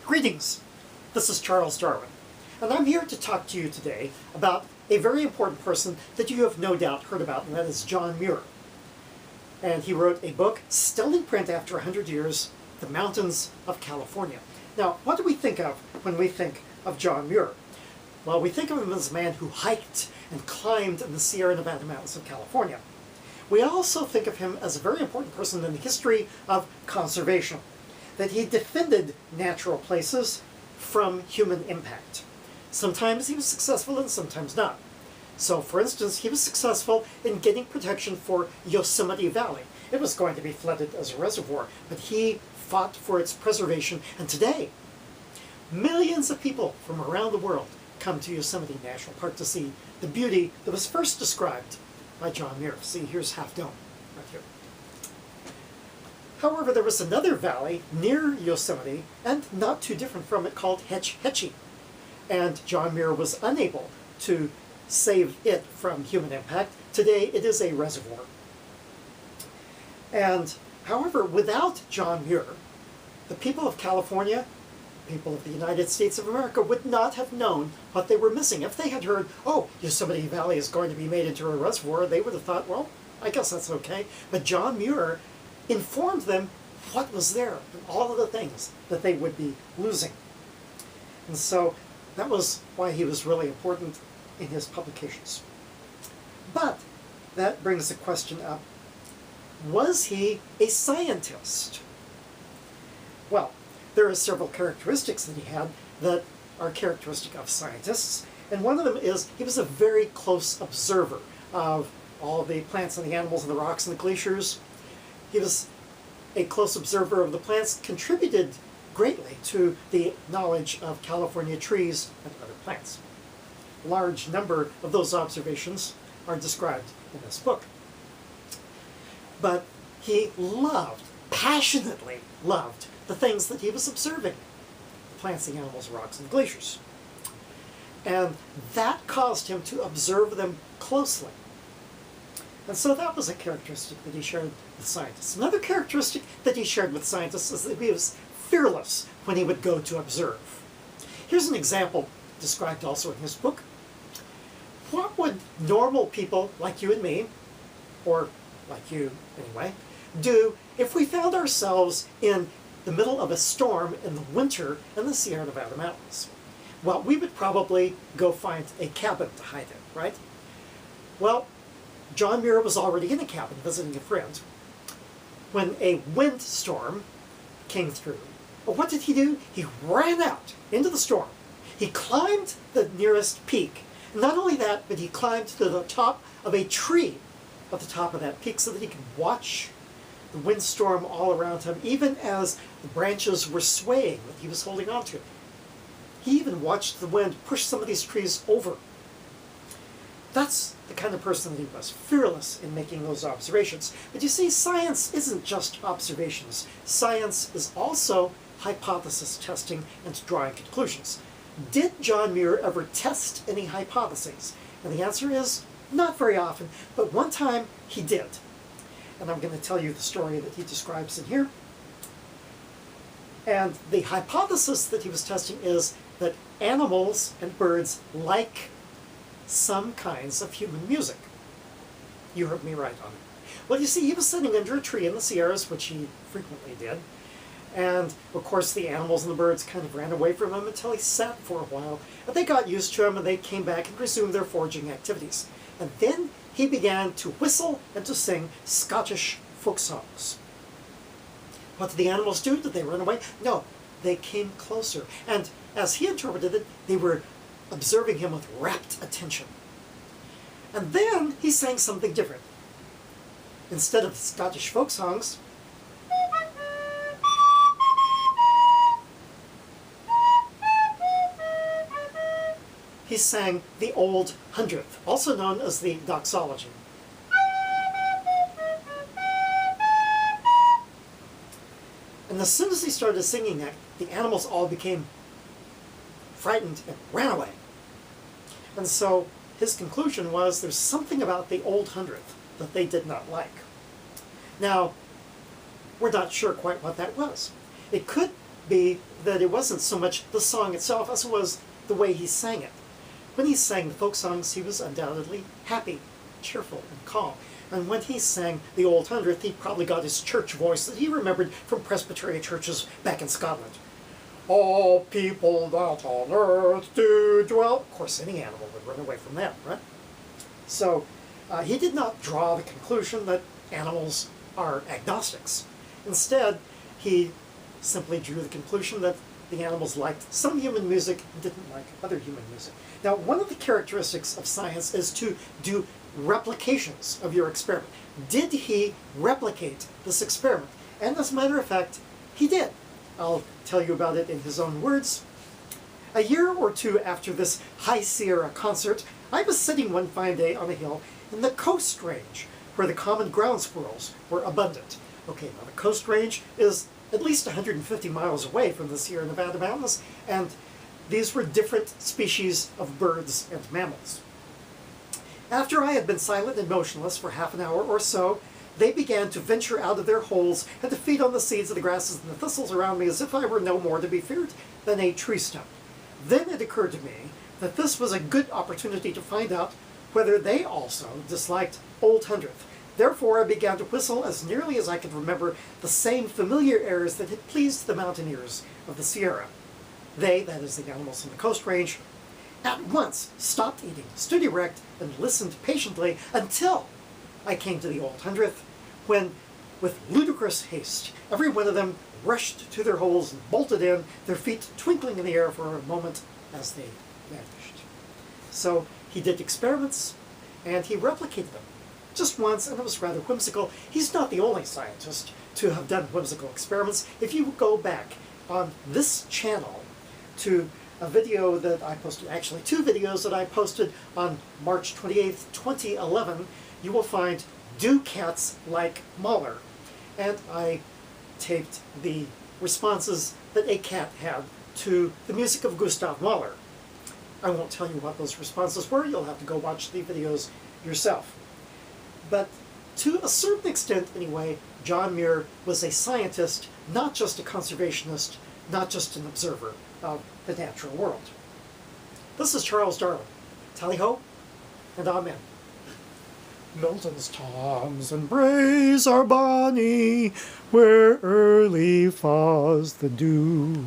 Greetings, this is Charles Darwin, and I'm here to talk to you today about a very important person that you have no doubt heard about, and that is John Muir. And he wrote a book, still in print after 100 years, The Mountains of California. Now, what do we think of when we think of John Muir? Well, we think of him as a man who hiked and climbed in the Sierra Nevada mountains of California. We also think of him as a very important person in the history of conservation, that he defended natural places from human impact. Sometimes he was successful and sometimes not. So, for instance, he was successful in getting protection for Yosemite Valley. It was going to be flooded as a reservoir, but he fought for its preservation, and today, millions of people from around the world come to Yosemite National Park to see the beauty that was first described by John Muir. See, here's Half Dome, right here. However, there was another valley near Yosemite, and not too different from it, called Hetch Hetchy. And John Muir was unable to save it from human impact. Today, it is a reservoir. And, however, without John Muir, the people of California, people of the United States of America, would not have known what they were missing. If they had heard, oh, Yosemite Valley is going to be made into a reservoir, they would have thought, well, I guess that's okay. But John Muir informed them what was there and all of the things that they would be losing. And so that was why he was really important in his publications. But that brings the question up, was he a scientist? Well, there are several characteristics that he had that are characteristic of scientists, and one of them is he was a very close observer of all the plants and the animals and the rocks and the glaciers. He was a close observer of the plants, contributed greatly to the knowledge of California trees and other plants. A large number of those observations are described in this book. But he loved, passionately loved, the things that he was observing. The plants, the animals, rocks, and glaciers. And that caused him to observe them closely. And so that was a characteristic that he shared with scientists. Another characteristic that he shared with scientists is that he was fearless when he would go to observe. Here's an example described also in his book. What would normal people like you and me, or like you anyway, do if we found ourselves in the middle of a storm in the winter in the Sierra Nevada mountains? Well, we would probably go find a cabin to hide in, right? Well, John Muir was already in a cabin visiting a friend when a windstorm came through. But what did he do? He ran out into the storm. He climbed the nearest peak. Not only that, but he climbed to the top of a tree at the top of that peak so that he could watch the windstorm all around him, even as the branches were swaying that he was holding on to. He even watched the wind push some of these trees over. That's the kind of person that he was, fearless in making those observations. But you see, science isn't just observations. Science is also hypothesis testing and drawing conclusions. Did John Muir ever test any hypotheses? And the answer is not very often, but one time he did. And I'm going to tell you the story that he describes in here. And the hypothesis that he was testing is that animals and birds like some kinds of human music. You heard me right on it. Well, you see, he was sitting under a tree in the Sierras, which he frequently did, and of course the animals and the birds kind of ran away from him until he sat for a while, and they got used to him and they came back and resumed their foraging activities. And then he began to whistle and to sing Scottish folk songs. What did the animals do? Did they run away? No, they came closer, and as he interpreted it, they were observing him with rapt attention. And then he sang something different. Instead of Scottish folk songs, he sang the Old Hundredth, also known as the doxology. And as soon as he started singing that, the animals all became frightened and ran away. And so his conclusion was there's something about the Old Hundredth that they did not like. Now, we're not sure quite what that was. It could be that it wasn't so much the song itself as it was the way he sang it. When he sang the folk songs, he was undoubtedly happy, cheerful, and calm. And when he sang the Old Hundredth, he probably got his church voice that he remembered from Presbyterian churches back in Scotland. All people that on earth do dwell. Of course, any animal would run away from that, right? So he did not draw the conclusion that animals are agnostics. Instead, he simply drew the conclusion that the animals liked some human music and didn't like other human music. Now, one of the characteristics of science is to do replications of your experiment. Did he replicate this experiment? And as a matter of fact, he did. I'll tell you about it in his own words. A year or two after this High Sierra concert, I was sitting one fine day on a hill in the Coast Range, where the common ground squirrels were abundant. Okay, now the Coast Range is at least 150 miles away from the Sierra Nevada mountains, and these were different species of birds and mammals. After I had been silent and motionless for half an hour or so, they began to venture out of their holes and to feed on the seeds of the grasses and the thistles around me as if I were no more to be feared than a tree stump. Then it occurred to me that this was a good opportunity to find out whether they also disliked Old Hundredth. Therefore, I began to whistle as nearly as I could remember the same familiar airs that had pleased the mountaineers of the Sierra. They, that is the animals in the Coast Range, at once stopped eating, stood erect, and listened patiently until I came to the Old Hundredth, when, with ludicrous haste, every one of them rushed to their holes and bolted in, their feet twinkling in the air for a moment as they vanished. So he did experiments, and he replicated them. Just once, and it was rather whimsical. He's not the only scientist to have done whimsical experiments. If you go back on this channel to a video that I posted, actually two videos that I posted on March 28th, 2011, you will find Do Cats Like Mahler? And I taped the responses that a cat had to the music of Gustav Mahler. I won't tell you what those responses were. You'll have to go watch the videos yourself. But to a certain extent, anyway, John Muir was a scientist, not just a conservationist, not just an observer of the natural world. This is Charles Darwin. Tally-ho, and amen. Milton's toms and braes are bonny, where early falls the dew.